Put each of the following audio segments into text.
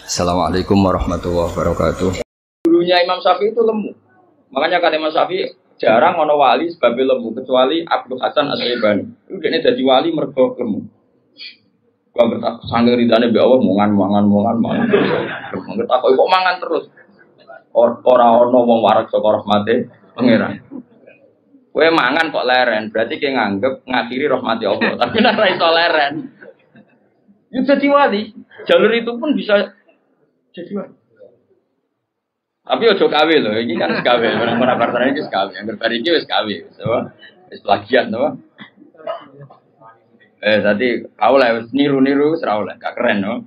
Assalamualaikum warahmatullahi wabarakatuh. Dulunya Imam Syafi'i itu lemu. Makanya kan Imam Syafi'i jarang ono wali sebab lemu kecuali Abdul Hasan As-Syaibani. Itu dia jadi wali mergo lemu. Gua bertak sange ridane mbek Allah mangan. Ngerti kok mangan terus. Ora ono wong warak saka rahmate pangeran. Kowe mangan kok leren, berarti kowe nganggep ngakhiri rahmati Allah. Tapi nek ora iso leren. Ya jadi wali. Jalur itu pun bisa jadi wali. Tapi ojo kawe lho, iki kan wis kawe, ora partene iki wis kawe, angger bar iki wis kawe, wis plagiat to. Tadi kau lah niru-niru wis ra oleh, gak keren no.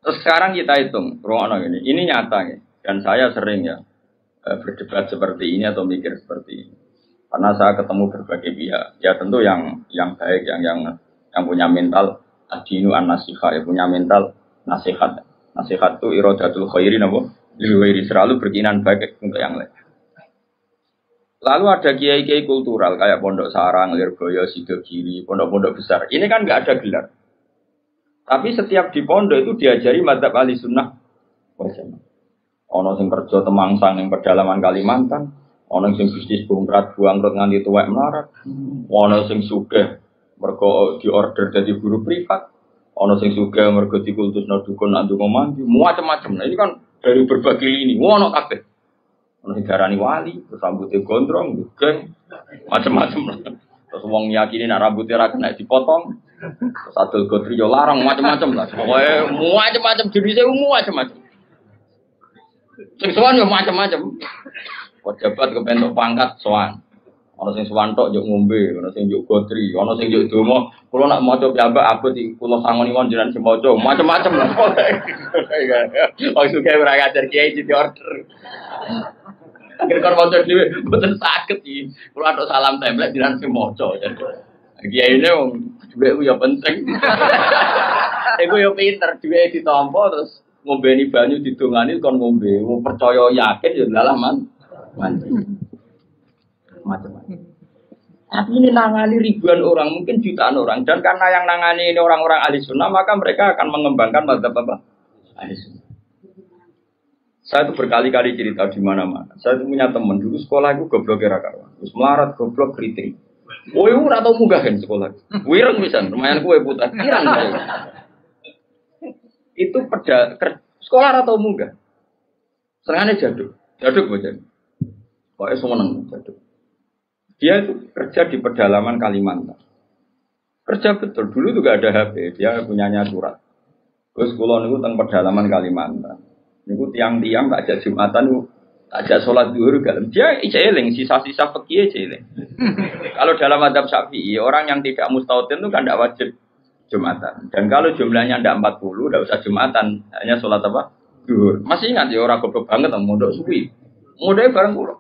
Terus sekarang kita hitung, ruangno ini nyata ya. Dan saya sering ya berdebat seperti ini atau mikir seperti ini. Karena saya ketemu berbagai pihak, ya tentu yang baik, yang punya mental adinu an-nasihah, ya punya mental nasihat. Nasihat itu iradatul khairi napa? Liwiri selalu berkeinginan baik untuk yang lain. Lalu ada kiai-kiai kultural kayak Pondok Sarang, Lirboyo, Sidogiri, pondok-pondok besar. Ini kan nggak ada gelar. Tapi setiap di pondok itu diajari madzhab ahli sunnah. Ono sing kerja temangsang yang pedalaman Kalimantan, ono sing bisnis bongkrat buangkrut nganti tuwek melarat, ono sing sugih mergo diorder dari guru privat, ono sing sugih mergo dikultusno dukun nak ndonga mandi, macam-macam. Nah ini kan dari berbagai lini, ono kabeh. Ono sing darani wali, terus rambutnya gondrong, geng, macam-macam. Terus wong yakini nek rambutnya ra kena dipotong, terus adol gotri yo larang macam-macam lah. Pokoke macam-macam jenisnya macam-macam. Sing sowan yo macam-macam. Pejabat kepentok pangkat sowan. Ana sing sowan tok yo ngombe, ana sing yo gotri, ana sing yo donga. Kula nak maca piyambak abot iki kula sangoni mon jenengan sing maca macam-macam. Oh suka ora ngajar kiai di order. Akhir kon maca dhewe mboten saged iki. Kula tok salam template jenengan sing maca. Kiai ini wong dhuwit ku yo penting. Iku yo pinter dhuwit ditampa terus ngombeni banyu didongani kon ngombe. Wong percaya yakin yo dalah mandi. Macam-macam. Tapi ini nangani ribuan orang, mungkin jutaan orang. Dan karena yang nangani ini orang-orang ahli sunnah, maka mereka akan mengembangkan madzhab apa? Ahli sunnah. Saya itu berkali-kali cerita di mana-mana. Saya itu punya teman dulu sekolah itu goblok era kawan. Terus melarat goblok kritik. Woi, ora tau munggah kan sekolah. Wireng pisan, lumayan kue putar. Kirang. Itu sekolah ora tau munggah. Senengane jaduk bocah. Pokoke seneng jaduk. Dia itu kerja di pedalaman Kalimantan. Kerja betul. Dulu juga ada HP. Dia punyanya surat. Terus kula niku teng pedalaman Kalimantan. Niku tiang-tiang tak ajak Jumatan, tak ajak sholat zuhur galem. Dia eling sisa-sisa fikih eling. Kalau dalam madzhab Syafi'i, orang yang tidak mustautin itu kan tidak wajib Jumatan. Dan kalau jumlahnya tidak 40, tidak usah Jumatan. Hanya sholat apa? Zuhur. Masih ingat ya orang goblok banget mondok suwi. Mondoknya bareng kula.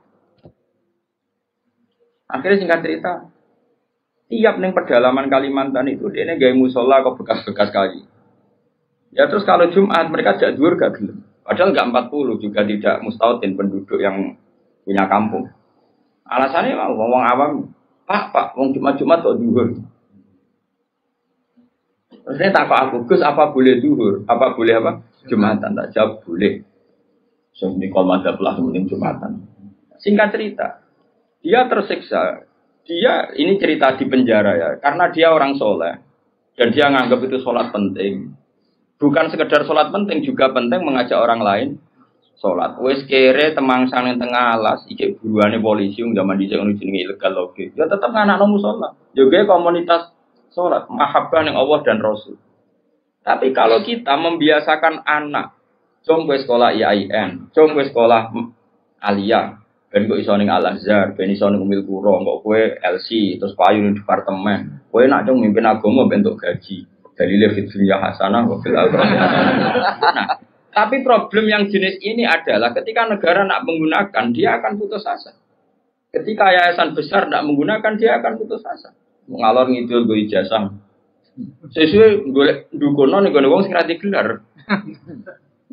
Akhirnya singkat cerita, tiap neng pedalaman Kalimantan itu dia gawe musola kok bekas-bekas kali. Ya terus kalau Jumat mereka jak dhuwur gak gelem. Padahal enggak 40 juga tidak mustautin penduduk yang punya kampung. Alasannya wong awam, Pak, wong Jumat kok dhuwur. Terus dia takut aku, Gus apa boleh dhuwur? Apa boleh apa? Jumatan tak jawab boleh. So ini kalau madzhab lah mending Jumatan. Singkat cerita, dia tersiksa. Dia ini cerita di penjara ya, karena dia orang soleh dan dia nganggap itu sholat penting. Bukan sekedar sholat penting, juga penting mengajak orang lain sholat. Wes kere temangsang yang tengah alas, iki buruane polisi yang zaman dhisik ngono jenenge ilegal loge. Ya tetap nganakno musala. Juga komunitas sholat, mahabbah yang Allah dan Rasul. Tapi kalau kita membiasakan anak, jom ke sekolah IAIN, jom ke sekolah Aliyah. Ben kok iso ning Al-Azhar, ben iso ning Umil Qura, kok kowe LC terus payu ning departemen. Kowe nak cung mimpin agama bentuk gaji. Dalile fid dunya hasanah wa fil akhirati hasanah. Nah, tapi problem yang jenis ini adalah ketika negara nak menggunakan, dia akan putus asa. Ketika yayasan besar nak menggunakan, dia akan putus asa. Ngalor ngidul go ijazah. Sesuai golek dukono ning wong sing ra digelar.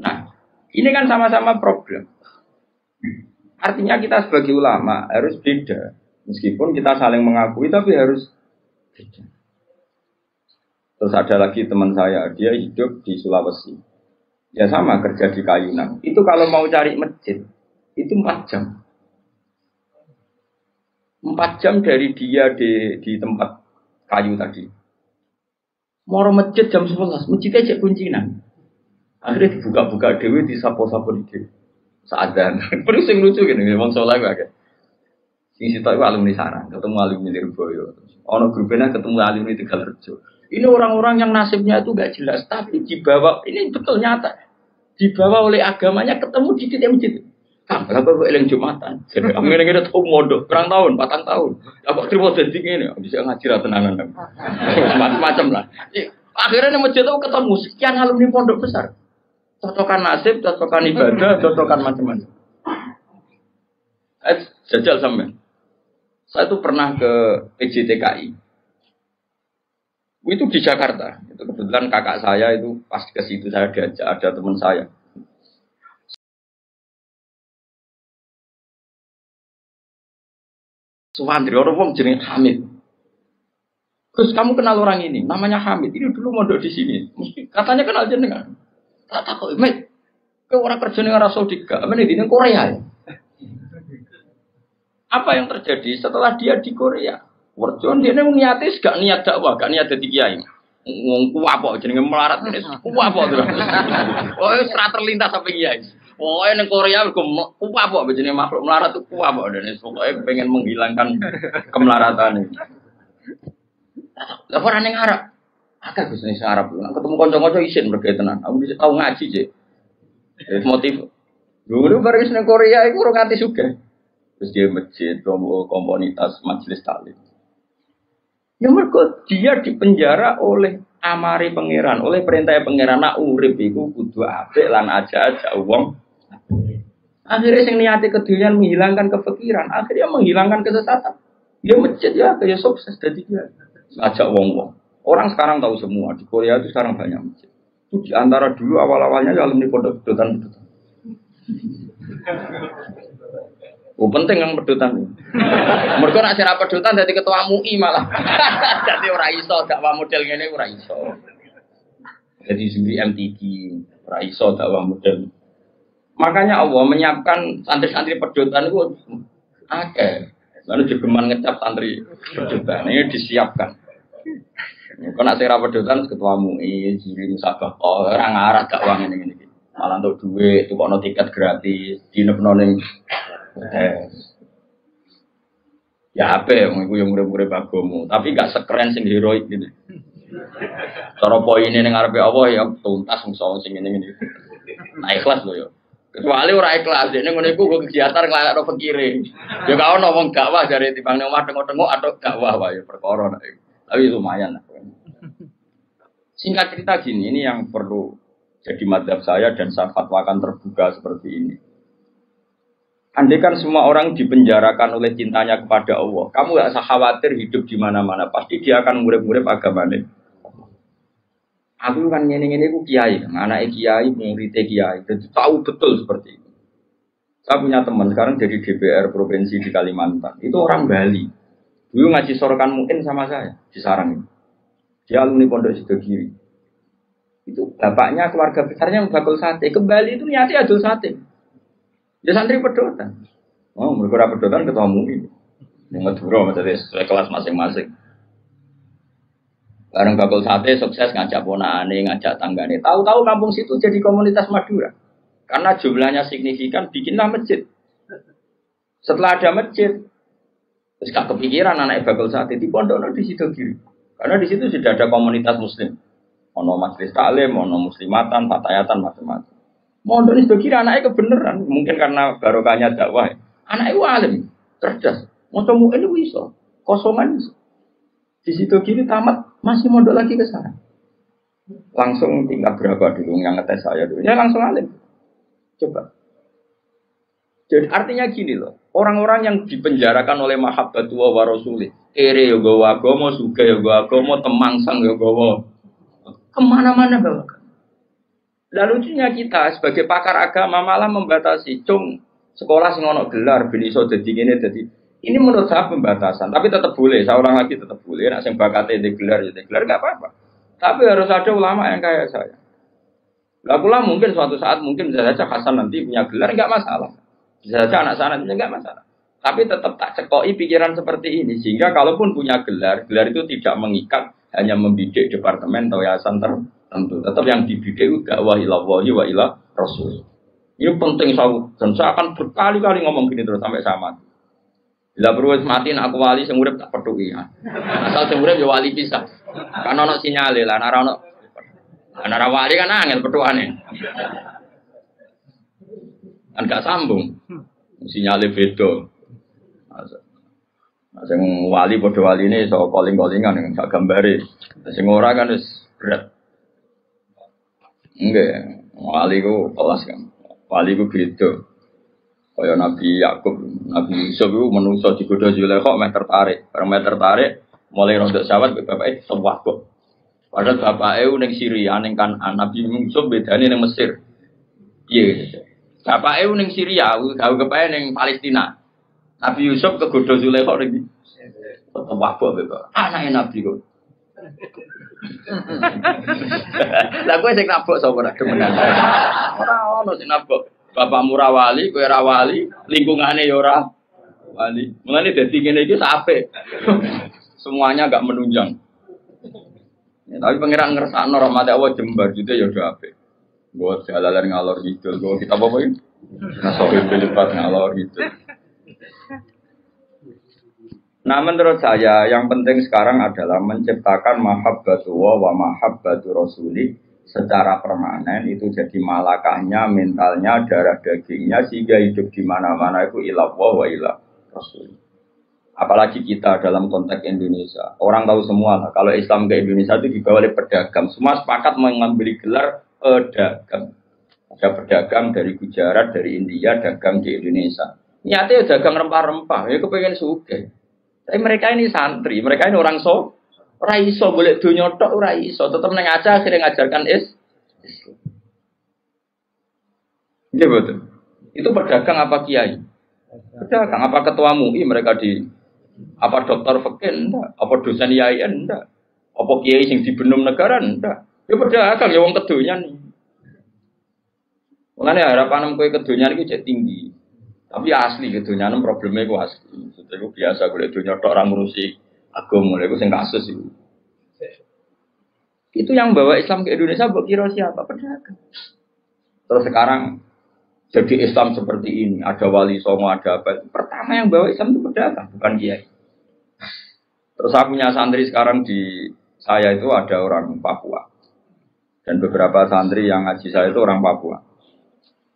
Nah, ini kan sama-sama problem. Artinya kita sebagai ulama harus beda. Meskipun kita saling mengakui tapi harus beda. Terus ada lagi teman saya, dia hidup di Sulawesi. Ya sama, kerja di Kayunan. Itu kalau mau cari masjid, itu 4 jam. 4 jam dari dia di tempat kayu tadi. Mau masjid jam 11, masjidnya cek kuncinan. Akhirnya dibuka-buka dewe, disapo-sapo di dewe. Seadan. Terus yang lucu gini, memang soleh gak. Sing sitok iku alumni sarang, ketemu alumni Lirboyo. Ono grupnya ketemu alumni Tegalrejo. Ini orang-orang yang nasibnya itu gak jelas, tapi dibawa, ini betul nyata. Dibawa oleh agamanya ketemu di titik masjid. Kang, berapa gue eleng Jumatan? Jadi kami ini tahu modok, kurang tahun, 4 tahun. Apa terima jadi ini? Bisa ngaji tenanan. Macam-macam lah. Akhirnya masjid itu ketemu sekian alumni pondok besar. Cocokan nasib, cocokan ibadah, cocokan macam-macam. Jajal sampean. Saya tuh pernah ke PJTKI. Itu di Jakarta. Itu kebetulan kakak saya itu pas ke situ saya diajak, ada teman saya. Suwandri orang wong jenenge Hamid. Terus kamu kenal orang ini, namanya Hamid. Ini dulu mondok di sini. Mesti katanya kenal jenengan. Tak takut, Mek. Ke orang kerja ning Arab Saudi gak, amene di Korea ya. Apa yang terjadi setelah dia di Korea? Werjon dia niate gak niat dakwah, gak niat dadi kiai. Wong kuwapok jenenge melarat ngene. Kuwapok terus. Oh, wis ra terlintas sampai kiai. Oh, ning Korea kuwapok jenenge makhluk melarat itu kuwapok dan pokoke pengen menghilangkan kemelaratan ini. Lah ora ning Arab. Akeh Gus ning Arab. Ketemu kanca-kanca isin mergo tenan. Aku bisa tau ngaji je. Motif. Dulu bareng ning Korea iku ora nganti sugih. Terus dia masjid, komunitas majelis taklim. Ya mergo dia dipenjara oleh amari pangeran, oleh perintah pangeran nak urip iku kudu apik lan aja wong. Akhirnya sing niate kedunian menghilangkan kefikiran, akhirnya menghilangkan kesesatan. Dia masjid ya kayak sukses jadi dia. Ajak wong-wong. Orang sekarang tahu semua di Korea itu sekarang banyak masjid. Itu di antara dulu awal-awalnya ya alumni pondok pedotan. Oh penting yang pedotan. Mereka nak cara pedotan dari ketua MUI malah. Jadi ora iso dakwah model ngene ora iso. Jadi sendiri MTQ ora iso dakwah model. Makanya Allah menyiapkan santri-santri pedotan itu akeh. Lalu jegeman ngecap santri pedotan ini disiapkan. Kalau nak cara pedotan ketua MUI, juri musabah orang arah dakwah ngene-ngene. Malah untuk duit, tukokno tiket gratis, dinepno ning ya apa ya, iku yang murid-murid agama, tapi gak sekeren sing heroik gitu. Cara poine ning ngarepe Allah ya tuntas musuh sing ngene-ngene. Nah ikhlas lho ya. Kecuali ora ikhlas, dene ngono iku kok kegiatan nglakno fikire. Ya gak ono wong dakwah jare timbang ning omah tengok-tengok atau dakwah wae perkara nek. Tapi lumayan lah. Singkat cerita gini, ini yang perlu jadi madhab saya dan saya fatwakan terbuka seperti ini. Andai kan semua orang dipenjarakan oleh cintanya kepada Allah, kamu gak usah khawatir hidup di mana-mana, pasti dia akan murid-murid agamanya. Aku kan ngene-ngene ku kiai, anak kiai, murid kiai, jadi tahu betul seperti itu. Saya punya teman sekarang jadi DPR provinsi di Kalimantan, itu orang Bali. Dulu ngaji sorokan mungkin sama saya di sarang ini. Dia alumni Pondok Sidogiri. Itu bapaknya keluarga besarnya bakul sate. Ke Bali itu niatnya adul sate. Dia santri pedotan. Oh, mereka pedotan ketua MUI. Yang Madura, maksudnya sesuai kelas masing-masing. Bareng bakul sate sukses ngajak ponakane, ngajak tanggane. Tahu-tahu kampung situ jadi komunitas Madura. Karena jumlahnya signifikan, bikinlah masjid. Setelah ada masjid, terus gak kepikiran anak bakul sate di pondok di Sidogiri. Karena di situ sudah ada komunitas Muslim. Ono majelis taklim, ono muslimatan, fatayatan, macam-macam. Mondok itu kira anaknya kebenaran, mungkin karena barokahnya dakwah. Anaknya alim, cerdas. Mau ini bisa, kosongan bisa. Di situ kiri tamat, masih mondok lagi ke sana. Langsung tingkat berapa dulu yang ngetes saya dulu? Ya langsung alim. Coba. Jadi artinya gini loh, orang-orang yang dipenjarakan oleh mahabbatullah wa rasulih, kere ya gawa agama, suga ya gawa agama, temangsang ya gawa, kemana-mana bawa. Lalu lucunya kita sebagai pakar agama malah membatasi, sekolah sing ono gelar, ben iso dadi ngene dadi. Ini menurut saya pembatasan, tapi tetap boleh, saya ulang lagi tetap boleh, nek sing bakate di gelar ya di gelar enggak apa-apa. Tapi harus ada ulama yang kayak saya. Lah pula mungkin suatu saat mungkin bisa saja Hasan nanti punya gelar enggak masalah. Bisa saja anak saya nantinya enggak masalah. Tapi tetap tak cekoi pikiran seperti ini sehingga kalaupun punya gelar, gelar itu tidak mengikat hanya membidik departemen atau yayasan tertentu. Tetap yang dibidik itu dakwah ila wahi wa ila rasul. Ini penting dan saya akan berkali-kali ngomong gini terus sampai sama. Bila perlu mati aku wali sing urip tak peduli ya. Asal sing urip ya wali bisa. Kan ono sinyale lah ora ono. Ana wali kan angel petuane. Kan gak sambung. Sinyale beda. Sing wali padha waline iso calling-callingan gak gambare. Sing ora kan wis berat. Enggak, wali ku kelas kan. Wali ku beda. Kaya Nabi Yakub, Nabi Yusuf itu menungso digoda Zulaikha meh tertarik. Bareng meh tertarik, mulai rontok sawat bapake sewah kok. Padahal bapake ning Syria ning Kanaan, Nabi Yusuf bedane ning Mesir. Piye? Bapake ning Syria, gawe kepae ning Palestina. Nabi Yusuf kegoda Zulaikha ning sewah kok bapake. Anake Nabi kok. Lah kowe sing nabok sapa ora demenan. Ora ono sing nabok. Bapakmu ra wali, kowe ra wali, lingkungane ya ora wali. Mulane dadi ngene iki apik. Semuanya enggak menunjang. Ya, tapi pangeran ngersakno rahmat Allah jembar gitu ya udah apik. Nggo jalalan ngalor ngidul, nggo kita apa iki? Nasohi pelipat ngalor gitu. Nah menurut saya yang penting sekarang adalah menciptakan mahabbatu wa mahabbatu rasuli secara permanen itu jadi malakahnya, mentalnya, darah dagingnya sehingga hidup di mana-mana itu ilah wa ilah rasul. Apalagi kita dalam konteks Indonesia, orang tahu semua lah kalau Islam ke Indonesia itu dibawa oleh pedagang, semua sepakat mengambil gelar pedagang. Ada pedagang dari Gujarat, dari India, dagang di Indonesia. Nyatanya dagang rempah-rempah, ya kepengen sugih. Tapi mereka ini santri, mereka ini orang ora iso boleh dunya tok ora iso, tetep nang aja akhirnya ngajarkan Islam. Iya betul. Itu pedagang apa kiai? Pedagang apa ketua MUI mereka di apa dokter fikih enggak, apa dosen IAIN enggak, apa kiai sing dibenum negara enggak. Ya pedagang ya wong kedonyan. Mulane harapan kowe kedonyan iki jek tinggi. Tapi asli kedonyan probleme ku asli. Itu biasa golek donya tok ora ngurusi agama lha iku sing kasus itu. Itu yang bawa Islam ke Indonesia mbok kira siapa? Pedagang. Terus sekarang jadi Islam seperti ini, ada wali songo, ada apa. Pertama yang bawa Islam itu pedagang, bukan kiai. Terus saya punya santri sekarang di saya itu ada orang Papua. Dan beberapa santri yang ngaji saya itu orang Papua.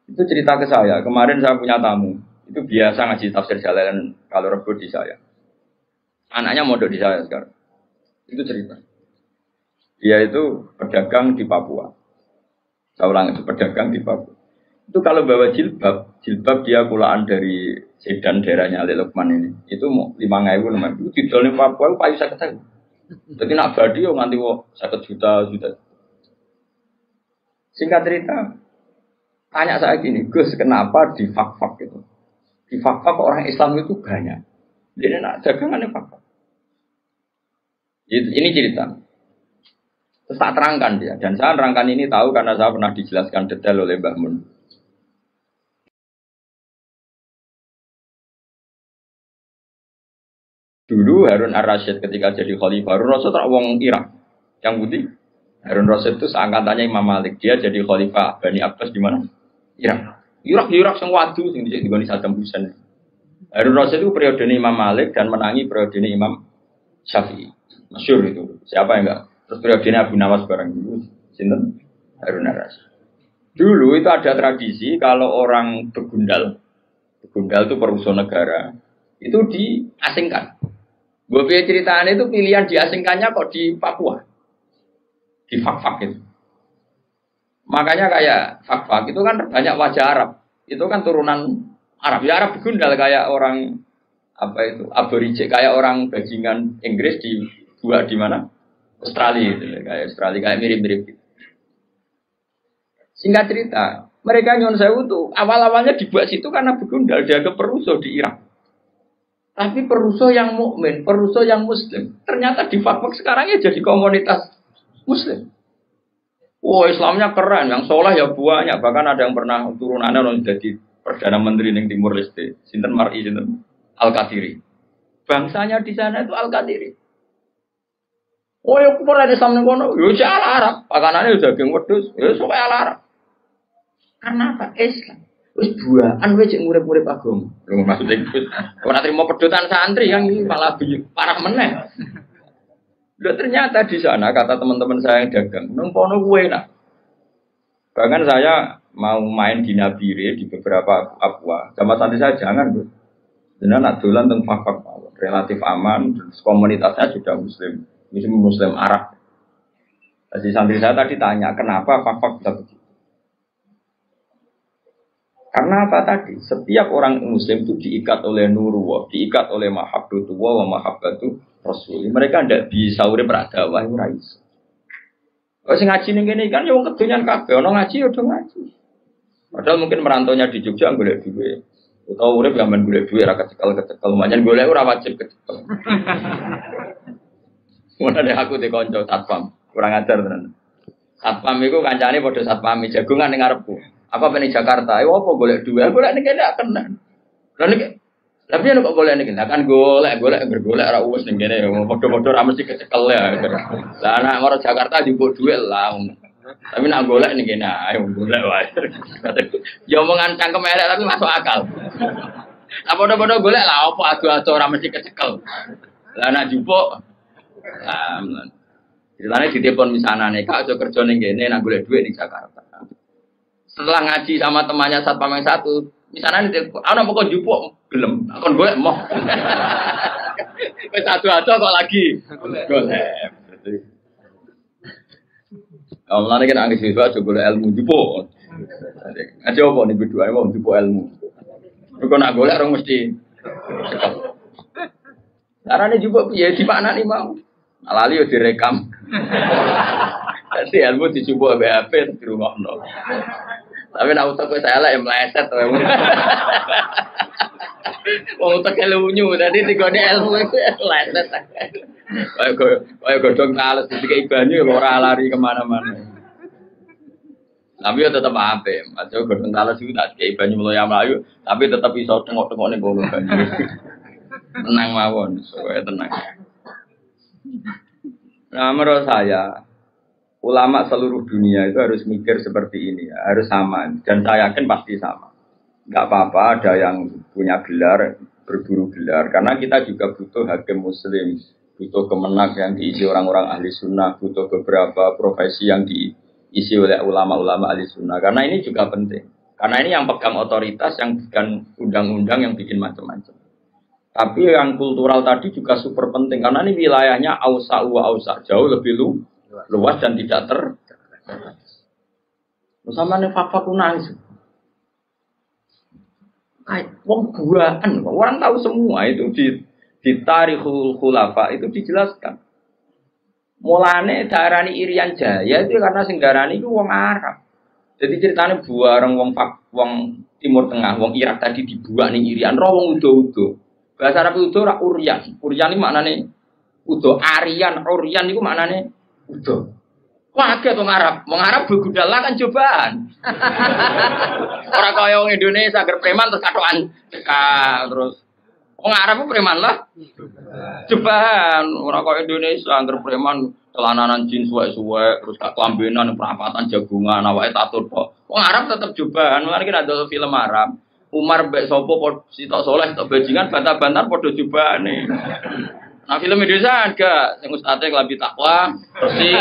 Itu cerita ke saya, kemarin saya punya tamu. Itu biasa ngaji tafsir Jalalain kalau Rebo di saya. Anaknya mondok di saya sekarang. Itu cerita. Dia itu pedagang di Papua. Saya ulang itu pedagang di Papua. Itu kalau bawa jilbab dia pulaan dari Sedan daerahnya Ali Lukman ini. Itu mau 5.000 namanya. Itu didol di Papua itu payu 50.000. Jadi nak badi yo nganti 50 juta. Singkat cerita, tanya saya gini, Gus, kenapa di fak-fak itu? Di fak-fak orang Islam itu banyak. Jadi nak dagangannya fak-fak. Ini cerita. Terus tak terangkan dia. Dan saya terangkan ini tahu karena saya pernah dijelaskan detail oleh Mbah Mun. Dulu Harun Ar-Rasyid ketika jadi khalifah, Harun Rasyid tak wong Irak. Yang putih, Harun Rasyid itu seangkatannya Imam Malik. Dia jadi khalifah Bani Abbas di mana? Irak. Irak yang wadu sing digoni Saddam Hussein. Harun Rasyid itu periode Imam Malik dan menangi periode Imam Syafi'i. Masyhur itu. Siapa yang enggak? Terus periode Abu Nawas bareng dulu. Sinten? Harun Ar-Rasyid. Dulu itu ada tradisi kalau orang begundal itu perusahaan negara, itu diasingkan. Gue pilih ceritanya itu pilihan diasingkannya kok di Papua, di fak-fak itu. Makanya kayak fak-fak itu kan banyak wajah Arab, itu kan turunan Arab. Ya Arab begundal kayak orang apa itu aborigin, kayak orang bajingan Inggris di mana? Australia itu, kayak Australia kayak mirip-mirip. Singkat cerita, mereka nyon sewu tuh awal-awalnya dibuat situ karena begundal dia ke perusuh di Irak. Tapi perusuh yang mukmin, perusuh yang muslim, ternyata di fak-fak sekarang ya jadi komunitas Muslim. Oh Islamnya keren, yang soleh ya banyak. Bahkan ada yang pernah turunannya orang jadi perdana menteri di Timur Leste. Sinten Mar'i, sinten Al-Qadiri. Bangsanya di sana itu Al-Qadiri. Oh ya pernah di Islam kono, yo ala Arab. Pakanane udah daging wedhus, yo sok ala Arab. Karena apa? Islam. Wis buahan wae cek urip-urip agama. Lho maksudnya ora trimo pedotan santri yang ini malah parah meneh. Loh, ternyata di sana kata teman-teman saya yang dagang, nempono kuwe nak. Bahkan saya mau main di Nabire di beberapa Papua. Sama santri saya jangan, Bro. Jenengan nak dolan teng fakak relatif aman, komunitasnya sudah Muslim Arab. Jadi santri saya tadi tanya, kenapa fakak bisa begitu? Karena apa tadi? Setiap orang Muslim itu diikat oleh nurullah, diikat oleh mahabbatullah wa mahabbatu Rasul. Mereka tidak bisa urip berdakwah ora iso. Kok sing ngaji ning kene kan ya wong kedonyan kabeh, ana ngaji ya udah ngaji. Padahal mungkin merantaunya di Jogja golek duit. Utawa urip gaman golek duit ra kecekel-kecekel, manjen golek ora wajib kecekel. Mun ada aku di kanca satpam, kurang ajar tenan. Satpam iku kancane padha satpam jagongan ning ngarepku. Apa pengen Jakarta? Ayo apa golek duit? Golek ning kene kena. Lah nek tapi nek kok golek ning kene kan golek ora wis ning kene padha-padha ra mesti kecekel ya. Lah anak maro Jakarta njupuk duit lah. Tapi nak golek ning kene ayo golek wae. Ya omongan cangkem elek tapi masuk akal. Lah padha-padha golek lah apa adu-adu ora mesti kecekel. Lah anak njupuk lah. Ceritanya di telepon misanane Kak aja kerja ning kene nak golek duit di Jakarta. Setelah ngaji sama temannya satpam yang satu, misalnya nih, aku mau kau jupuk belum, aku golek mau. Wes adu-adu kok lagi golek. Allah ini kan anggis siswa juga golek ilmu jupuk. Ngaji apa nih berdua mau jupuk ilmu. Kau nak golek orang mesti. Caranya jupuk ya di mana nih mau? Lali yo direkam. Jadi ilmu dijupuk BHP di rumah nol. Tapi nak utak saya lah yang meleset. Wong utak ilmu tadi digone ilmu itu meleset. Kayak godong talas ketika ibanyu ora lari kemana-mana. Tapi ya tetap apa? Macam godong talas itu tak kayak ibanyu melayu, tapi tetap bisa tengok-tengok nih bolu banyu. Tenang mawon, supaya tenang. Nah menurut saya ulama seluruh dunia itu harus mikir seperti ini, ya. Harus sama, dan saya yakin pasti sama. Enggak apa-apa ada yang punya gelar, berburu gelar, karena kita juga butuh hakim muslim, butuh kemenak yang diisi orang-orang ahli sunnah, butuh beberapa profesi yang diisi oleh ulama-ulama ahli sunnah, karena ini juga penting. Karena ini yang pegang otoritas, yang bikin undang-undang, yang bikin macam-macam. Tapi yang kultural tadi juga super penting, karena ini wilayahnya ausa wa ausa, jauh lebih luas dan tidak sama nih fakta nangis. Wong buaan, orang tahu semua itu di Tarikhul Khulafa itu dijelaskan. Mulane darani Irian Jaya itu karena sing darani itu wong Arab. Jadi ceritanya buareng wong Timur Tengah, wong Irak tadi dibuat ning Irian, ro wong udo-udo. Bahasa Arab udo ra Uryan. Uryan iki maknane udo, Aryan, Uryan iku maknane udo. Waget wong Arab. Wong Arab begudala kan cobaan. Ora kaya wong Indonesia agar preman terus katokan terus. Wong Arab ku preman lah. Cobaan. Ora kaya Indonesia agar preman celananan jeans suwe-suwe terus gak kelambenan perapatan jagungan awake tatur kok. Wong Arab tetep cobaan. Mulane ki ada film Arab. Umar mbek sapa Sitok Soleh tok bajingan bantah-bantar padha cobaane. Nah film Indonesia enggak, sing ustate klambi takwa, bersih,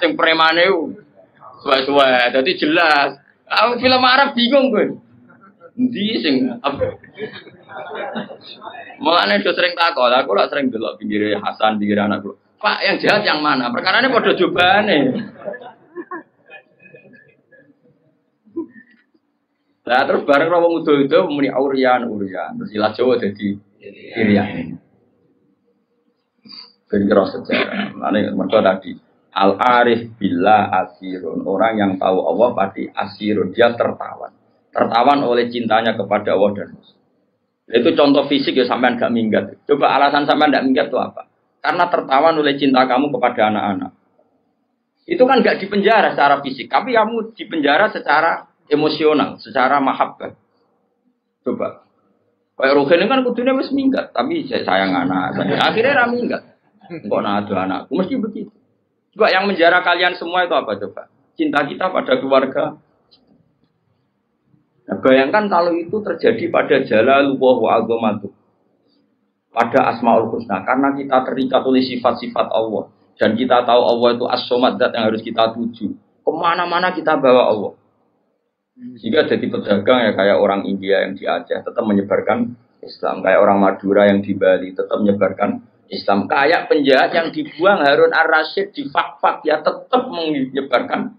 sing premane suwe-suwe. Dadi jelas. Film Arab bingung kowe. Endi sing mulane do sering takon, aku lak sering delok pinggire Hasan, pinggire anakku. Pak, yang jahat yang mana? Perkarane padha cobaane. Lah terus bareng wong udo-udo muni Uryan. Terus ilah Jawa dadi Irian. Kira sejarah. Mereka tadi al-arif billah asirun. Orang yang tahu Allah pasti asirun. Dia tertawan oleh cintanya kepada Allah dan Rasul. Itu contoh fisik ya sampean gak minggat. Coba alasan sampean gak minggat itu apa? Karena tertawan oleh cinta kamu kepada anak-anak. Itu kan nggak dipenjara secara fisik, tapi kamu dipenjara secara emosional, secara mahabbah. Coba. Kayak Ruhin kan kudunya wis minggat, tapi saya sayang anak. Akhirnya ra minggat. Kok ada anakku mesti begitu. Coba yang menjara kalian semua itu apa coba? Cinta kita pada keluarga. Nah, bayangkan kalau itu terjadi pada Jalalullah wa azamatuh. Pada Asmaul Husna, karena kita terikat oleh sifat-sifat Allah dan kita tahu Allah itu as-somad, zat yang harus kita tuju. Kemana-mana kita bawa Allah. Jika jadi pedagang ya kayak orang India yang di Aceh tetap menyebarkan Islam, kayak orang Madura yang di Bali tetap menyebarkan Islam, kayak penjahat yang dibuang Harun ar-Rasyid di Fak-Fak ya tetap menyebarkan